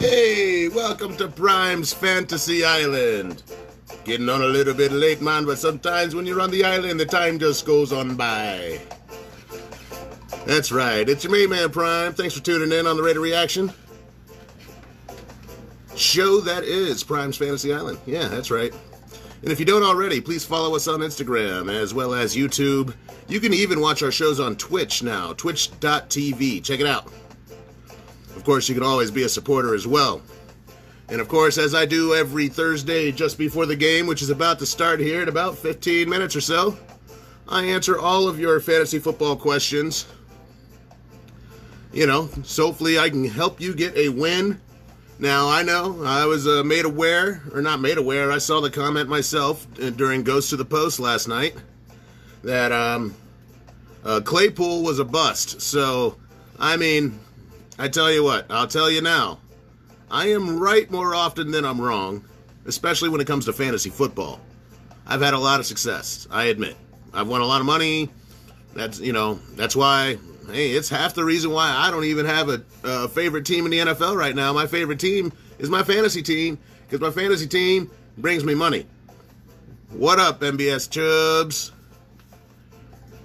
Hey, welcome to Prime's Fantasy Island. Getting on a little bit late, man, but sometimes when you're on the island, the time just goes on by. That's right, it's your main man, Prime. Thanks for tuning in on the Raider Reaction show that is Prime's Fantasy Island. Yeah, that's right. And if you don't already, please follow us on Instagram as well as YouTube. You can even watch our shows on Twitch now, twitch.tv. Check it out. Of course, you can always be a supporter as well. And of course, as I do every Thursday just before the game, which is about to start here in about 15 minutes or so, I answer all of your fantasy football questions. So hopefully I can help you get a win. Now, I know I was made aware, or not made aware, I saw the comment myself during Ghost to the Post last night that Claypool was a bust. So, I mean, I tell you what, I'll tell you now, I am right more often than I'm wrong, especially when it comes to fantasy football. I've had a lot of success, I admit. I've won a lot of money. That's why, hey, it's half the reason why I don't even have a favorite team in the NFL right now. My favorite team is my fantasy team, because my fantasy team brings me money. What up, MBS Chubs?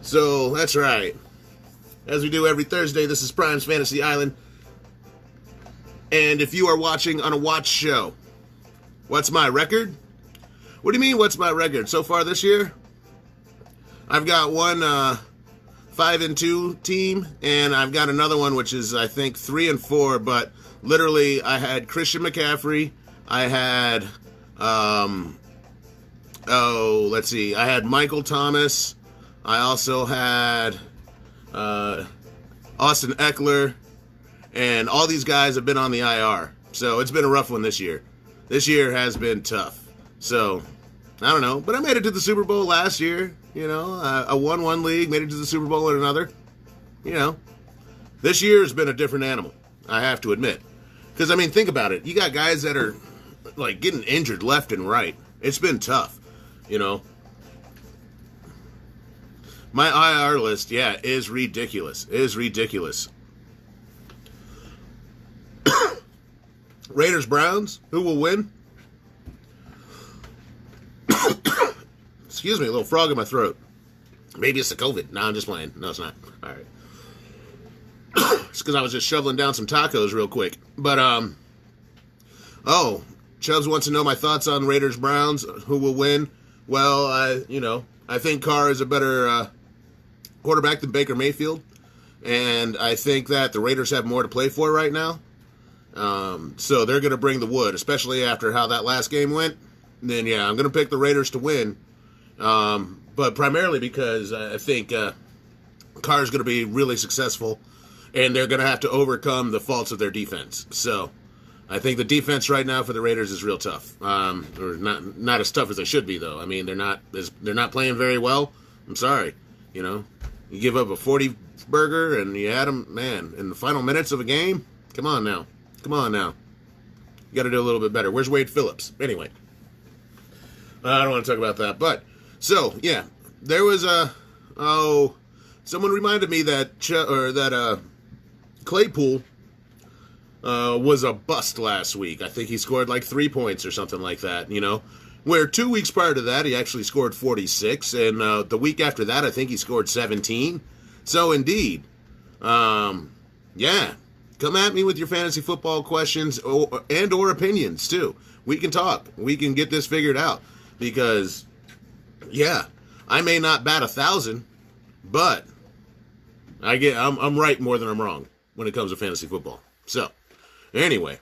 So, that's right. As we do every Thursday, this is Prime's Fantasy Island. And if you are watching on a watch show, what's my record? What do you mean, what's my record? So far this year, I've got one 5-2 team, and I've got another one which is, I think, 3-4. But literally, I had Christian McCaffrey. I had, let's see, I had Michael Thomas. I also had Austin Eckler, and all these guys have been on the IR. So it's been a rough one this year. This year has been tough. So, I don't know. But I made it to the Super Bowl last year. I won one league, made it to the Super Bowl in another. This year has been a different animal, I have to admit. Because, I mean, think about it. You got guys that are, like, getting injured left and right. It's been tough, My IR list, yeah, is ridiculous. Raiders, Browns, who will win? Excuse me, a little frog in my throat. Maybe it's the COVID. No, I'm just playing. No, it's not. All right. It's because I was just shoveling down some tacos real quick. But, Chubbs wants to know my thoughts on Raiders, Browns, who will win. Well, I think Carr is a better quarterback than Baker Mayfield, and I think that the Raiders have more to play for right now. So they're going to bring the wood, especially after how that last game went. Then, yeah, I'm going to pick the Raiders to win, but primarily because I think Carr is going to be really successful, and they're going to have to overcome the faults of their defense. So I think the defense right now for the Raiders is real tough, or not as tough as they should be, though. I mean, they're not playing very well. I'm sorry, You give up a 40 burger and you had them, man, in the final minutes of a game. Come on now. You got to do a little bit better. Where's Wade Phillips? Anyway, I don't want to talk about that. But so yeah, there was someone reminded me that Claypool was a bust last week. I think he scored like 3 points or something like that. Where 2 weeks prior to that, he actually scored 46, and the week after that, I think he scored 17. So, indeed, yeah, come at me with your fantasy football questions or opinions, too. We can talk. We can get this figured out, because, yeah, I may not bat 1,000, but I'm right more than I'm wrong when it comes to fantasy football. So, anyway.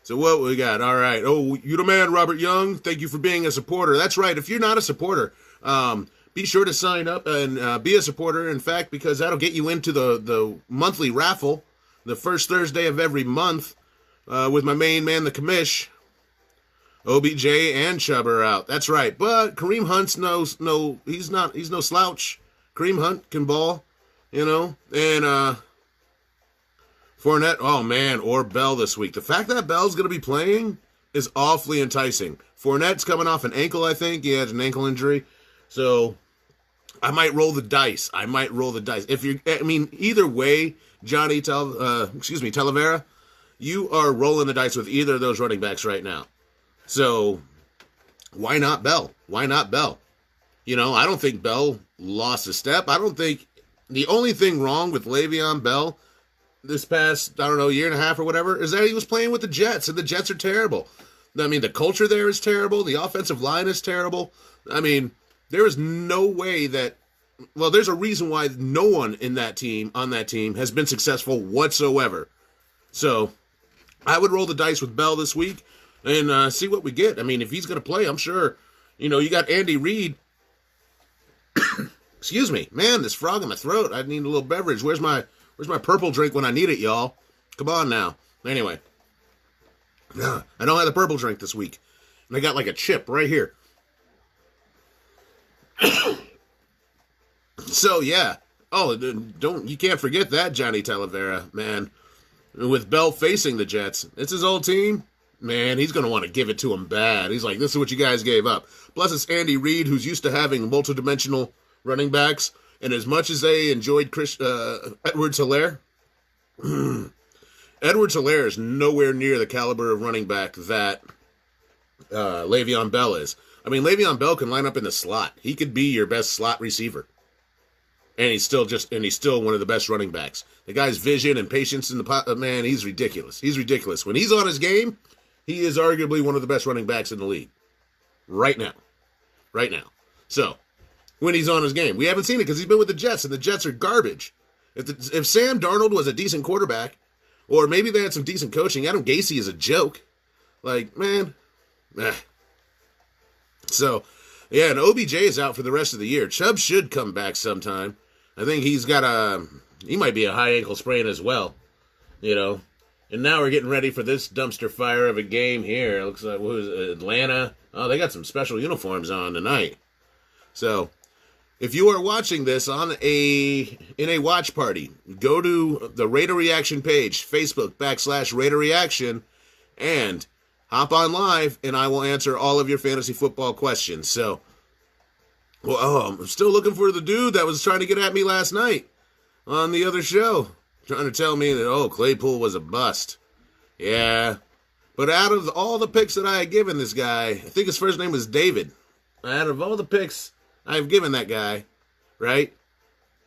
So what we got? All right. Oh, you the man, Robert Young. Thank you for being a supporter. That's right. If you're not a supporter, be sure to sign up and be a supporter. In fact, because that'll get you into the monthly raffle, the first Thursday of every month, with my main man, the commish. OBJ and Chubb are out. That's right. But Kareem Hunt's he's no slouch. Kareem Hunt can ball, and Fournette, oh man, or Bell this week. The fact that Bell's going to be playing is awfully enticing. Fournette's coming off an ankle, I think. He had an ankle injury. So I might roll the dice. Either way, Talavera, you are rolling the dice with either of those running backs right now. So why not Bell? Why not Bell? You know, I don't think Bell lost a step. I don't think the only thing wrong with Le'Veon Bell this past, I don't know, year and a half or whatever, is that he was playing with the Jets, and the Jets are terrible. I mean, the culture there is terrible. The offensive line is terrible. I mean, there is no way that, well, there's a reason why no one on that team, has been successful whatsoever. So I would roll the dice with Bell this week and see what we get. I mean, if he's going to play, I'm sure, you know, you got Andy Reid. Excuse me. Man, this frog in my throat. I need a little beverage. Where's my purple drink when I need it, y'all? Come on now. Anyway. I don't have the purple drink this week. And I got like a chip right here. So, yeah. Oh, you can't forget that, Johnny Talavera, man. With Bell facing the Jets, it's his old team. Man, he's going to want to give it to him bad. He's like, this is what you guys gave up. Plus, it's Andy Reid, who's used to having multidimensional running backs. And as much as they enjoyed Edwards-Helaire, Edwards-Helaire is nowhere near the caliber of running back that Le'Veon Bell is. I mean, Le'Veon Bell can line up in the slot. He could be your best slot receiver. And he's still one of the best running backs. The guy's vision and patience in the pot, man, he's ridiculous. He's ridiculous. When he's on his game, he is arguably one of the best running backs in the league. Right now. So, when he's on his game. We haven't seen it because he's been with the Jets, and the Jets are garbage. If Sam Darnold was a decent quarterback, or maybe they had some decent coaching, Adam Gase is a joke. Like, man. So, yeah, and OBJ is out for the rest of the year. Chubb should come back sometime. I think he might be a high ankle sprain as well, you know. And now we're getting ready for this dumpster fire of a game here. It looks like, what was it, Atlanta? Oh, they got some special uniforms on tonight. So, if you are watching this in a watch party, go to the Raider Reaction page, Facebook.com/Raider Reaction, and hop on live, and I will answer all of your fantasy football questions. So, I'm still looking for the dude that was trying to get at me last night on the other show, trying to tell me that, Claypool was a bust. Yeah, but out of all the picks that I had given this guy, I think his first name was David. Out of all the picks I've given that guy, right,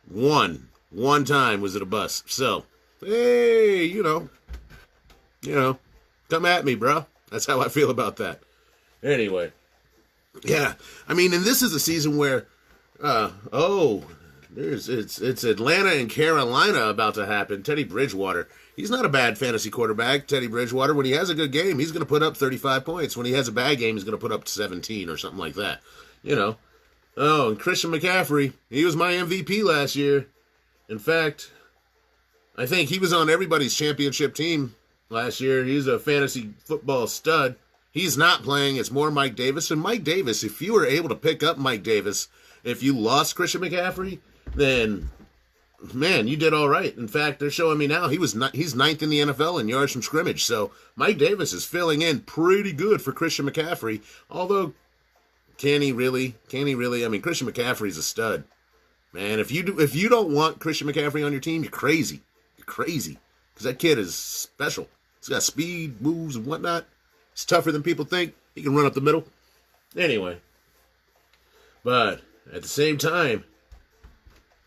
one time was it a bust. So, hey, you know, come at me, bro. That's how I feel about that. Anyway. Yeah, I mean, and this is a season where, it's Atlanta and Carolina about to happen. Teddy Bridgewater, he's not a bad fantasy quarterback. Teddy Bridgewater, when he has a good game, he's going to put up 35 points. When he has a bad game, he's going to put up 17 or something like that. You know. Oh, and Christian McCaffrey, he was my MVP last year. In fact, I think he was on everybody's championship team last year. He's a fantasy football stud. He's not playing. It's more Mike Davis. And Mike Davis, if you were able to pick up Mike Davis, if you lost Christian McCaffrey, then, man, you did all right. In fact, they're showing me now he's ninth in the NFL in yards from scrimmage. So Mike Davis is filling in pretty good for Christian McCaffrey. Although, can he really? I mean, Christian McCaffrey's a stud. Man, if you don't want Christian McCaffrey on your team, you're crazy. You're crazy. Because that kid is special. He's got speed, moves, and whatnot. He's tougher than people think. He can run up the middle. Anyway. But at the same time,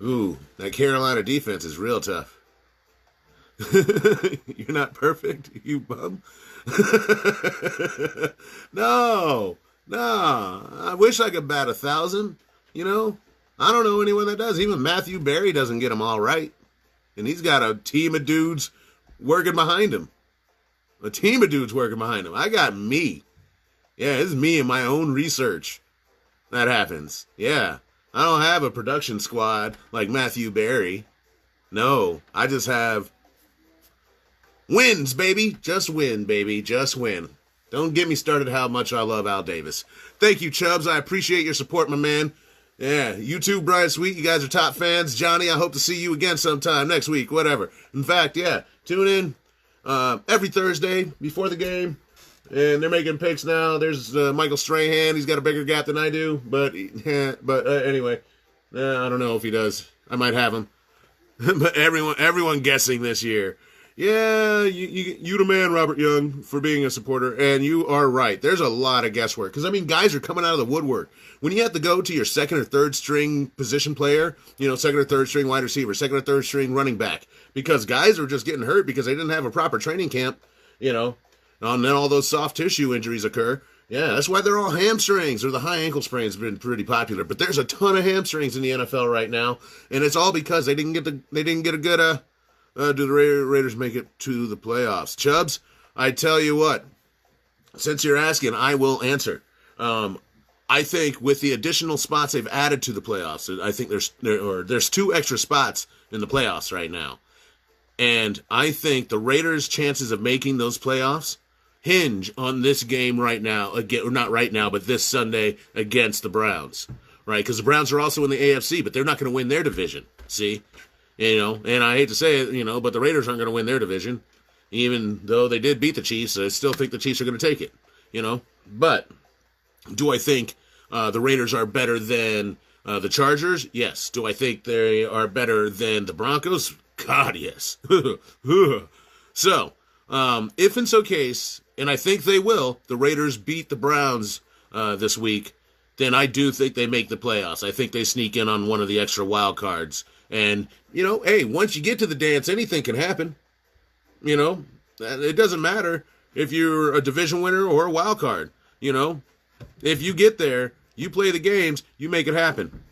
that Carolina defense is real tough. You're not perfect, you bum. No. I wish I could bat 1,000. You know, I don't know anyone that does. Even Matthew Berry doesn't get them all right. And he's got a team of dudes working behind him. I got me. Yeah, it's me and my own research. That happens. Yeah. I don't have a production squad like Matthew Berry. No, I just have wins, baby. Just win, baby. Just win. Don't get me started how much I love Al Davis. Thank you, Chubbs. I appreciate your support, my man. Yeah, you too, Brian Sweet. You guys are top fans. Johnny, I hope to see you again sometime next week, whatever. In fact, yeah, tune in every Thursday before the game. And they're making picks now. There's Michael Strahan. He's got a bigger gap than I do. But anyway, I don't know if he does. I might have him. But everyone guessing this year. Yeah, you the man, Robert Young, for being a supporter, and you are right. There's a lot of guesswork because I mean, guys are coming out of the woodwork. When you have to go to your second or third string position player, second or third string wide receiver, second or third string running back, because guys are just getting hurt because they didn't have a proper training camp, and then all those soft tissue injuries occur. Yeah, that's why they're all hamstrings, or the high ankle sprains have been pretty popular. But there's a ton of hamstrings in the NFL right now, and it's all because they didn't get a good. Do the Raiders make it to the playoffs? Chubbs, I tell you what, since you're asking, I will answer. I think with the additional spots they've added to the playoffs, I think there's 2 extra spots in the playoffs right now. And I think the Raiders' chances of making those playoffs hinge on this game right now, or not right now, but this Sunday against the Browns, right? Because the Browns are also in the AFC, but they're not going to win their division, see? And I hate to say it, but the Raiders aren't going to win their division. Even though they did beat the Chiefs, I still think the Chiefs are going to take it, But do I think the Raiders are better than the Chargers? Yes. Do I think they are better than the Broncos? God, yes. So, if in so case, and I think they will, the Raiders beat the Browns this week, then I do think they make the playoffs. I think they sneak in on one of the extra wild cards. And, hey, once you get to the dance, anything can happen. It doesn't matter if you're a division winner or a wild card. If you get there, you play the games, you make it happen.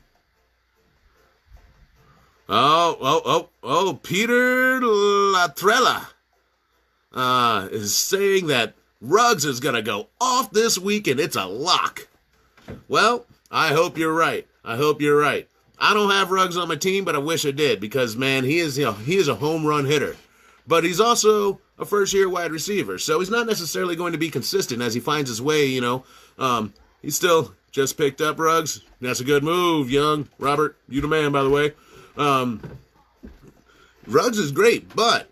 Peter Latrella is saying that Ruggs is going to go off this week and it's a lock. Well, I hope you're right. I don't have Ruggs on my team, but I wish I did because, man, he is a home run hitter. But he's also a first-year wide receiver, so he's not necessarily going to be consistent as he finds his way, He's still just picked up Ruggs. That's a good move, Young. Robert, you the man, by the way. Ruggs is great, but,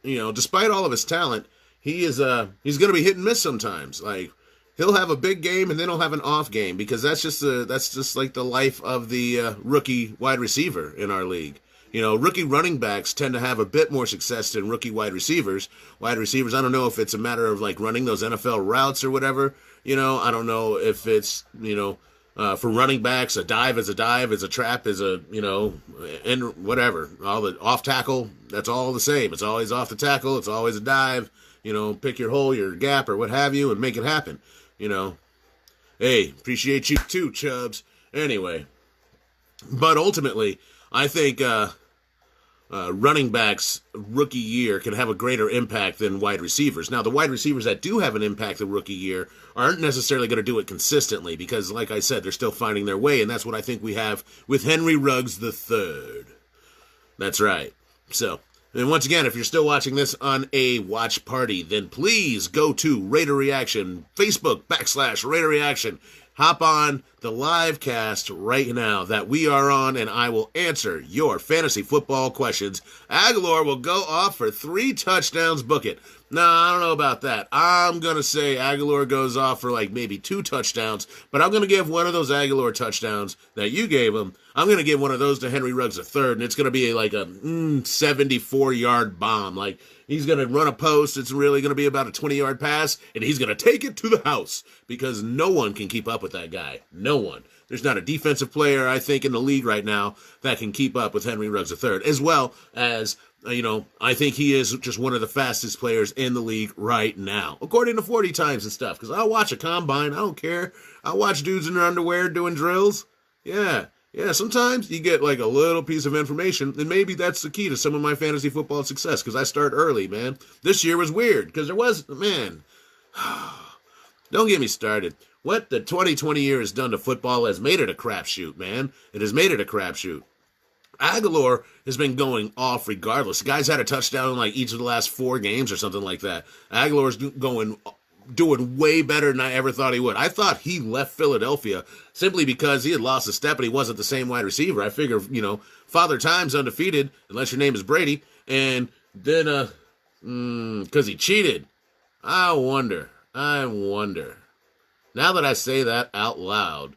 despite all of his talent, he's going to be hit and miss sometimes. Like, he'll have a big game and then he'll have an off game because that's just like the life of the rookie wide receiver in our league. Rookie running backs tend to have a bit more success than rookie wide receivers. Wide receivers, I don't know if it's a matter of like running those NFL routes or whatever. I don't know if it's, for running backs, a dive is a dive, a trap is a, and whatever. All the off tackle, that's all the same. It's always off the tackle. It's always a dive. Pick your hole, your gap, or what have you, and make it happen. Hey, appreciate you too, Chubbs. Anyway, but ultimately, I think running backs rookie year can have a greater impact than wide receivers. Now, the wide receivers that do have an impact the rookie year aren't necessarily going to do it consistently because, like I said, they're still finding their way, and that's what I think we have with Henry Ruggs III. That's right. So, and once again, if you're still watching this on a watch party, then please go to Raider Reaction, Facebook /Raider Reaction. Hop on the live cast right now that we are on, and I will answer your fantasy football questions. Aguilar will go off for 3 touchdowns. Book it. No, I don't know about that. I'm going to say Aguilar goes off for like maybe 2 touchdowns, but I'm going to give one of those Aguilar touchdowns that you gave him, I'm going to give one of those to Henry Ruggs III, and it's going to be like a 74-yard bomb. Like, he's going to run a post. It's really going to be about a 20-yard pass, and he's going to take it to the house because no one can keep up with that guy. No one. There's not a defensive player, I think, in the league right now that can keep up with Henry Ruggs III, as well as, I think he is just one of the fastest players in the league right now, according to 40 times and stuff, because I'll watch a combine. I don't care. I'll watch dudes in their underwear doing drills. Yeah, sometimes you get like a little piece of information, and maybe that's the key to some of my fantasy football success, because I start early, man. This year was weird, because man, don't get me started. What the 2020 year has done to football has made it a crapshoot, man. It has made it a crapshoot. Aguilar has been going off regardless. The guy's had a touchdown in like each of the last 4 games or something like that. Aguilar's doing way better than I ever thought he would. I thought he left Philadelphia simply because he had lost a step and he wasn't the same wide receiver. I figure, Father Time's undefeated, unless your name is Brady, and then, because he cheated. I wonder. Now that I say that out loud,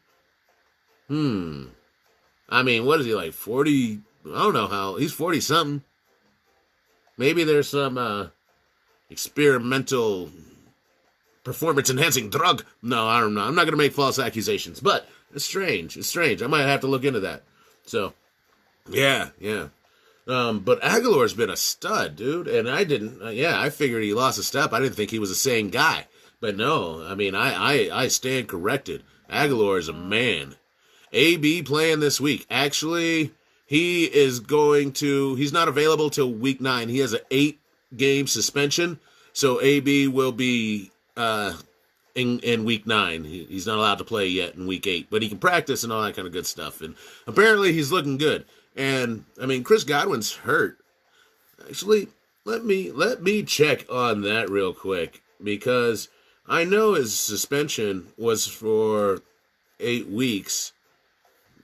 I mean, what is he, like 40? I don't know how. He's 40-something. Maybe there's some experimental performance-enhancing drug. No, I don't know. I'm not going to make false accusations, but it's strange. It's strange. I might have to look into that. So, yeah. But Aguilar's been a stud, dude, and I didn't. I figured he lost a step. I didn't think he was the same guy, but no. I mean, I stand corrected. Aguilar is a man. AB playing this week. Actually, he's not available till week 9. He has an 8-game suspension, so AB will be in week 9. He's not allowed to play yet in week 8, but he can practice and all that kind of good stuff. And apparently he's looking good. And I mean, Chris Godwin's hurt. Actually, let me check on that real quick, because I know his suspension was for 8 weeks,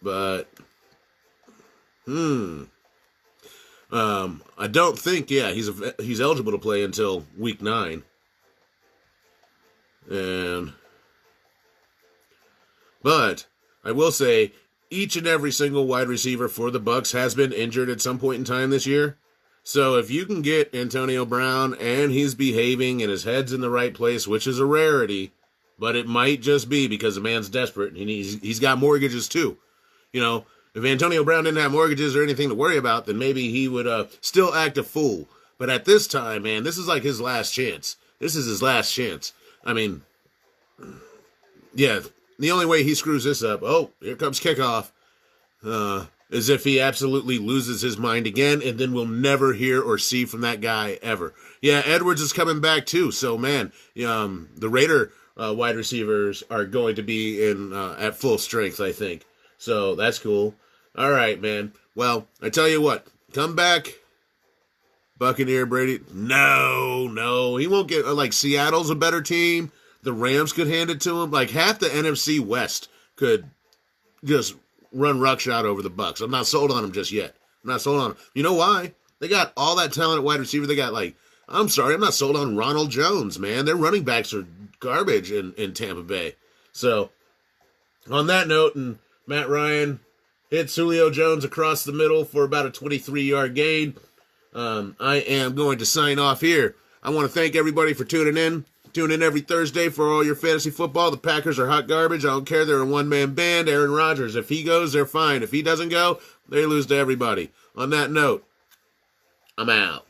but I don't think he's eligible to play until week 9. But I will say, each and every single wide receiver for the Bucs has been injured at some point in time this year. So if you can get Antonio Brown and he's behaving and his head's in the right place, which is a rarity, but it might just be because the man's desperate and he's got mortgages too. You know, if Antonio Brown didn't have mortgages or anything to worry about, then maybe he would still act a fool. But at this time, man, this is like his last chance. This is his last chance. I mean, yeah, the only way he screws this up, here comes kickoff, is if he absolutely loses his mind again, and then we'll never hear or see from that guy ever. Yeah, Edwards is coming back too, so man, the Raider wide receivers are going to be in at full strength, I think. So that's cool. All right, man. Well, I tell you what, come back, Buccaneer Brady. No, he won't get, like, Seattle's a better team. The Rams could hand it to him. Like, half the NFC West could just run ruckshot over the Bucs. I'm not sold on them just yet. I'm not sold on them. You know why? They got all that talent at wide receiver. They got, I'm not sold on Ronald Jones, man. Their running backs are garbage in Tampa Bay. So, on that note, and Matt Ryan hits Julio Jones across the middle for about a 23-yard gain. I am going to sign off here. I want to thank everybody for tuning in. Tune in every Thursday for all your fantasy football. The Packers are hot garbage. I don't care. They're a one-man band. Aaron Rodgers, if he goes, they're fine. If he doesn't go, they lose to everybody. On that note, I'm out.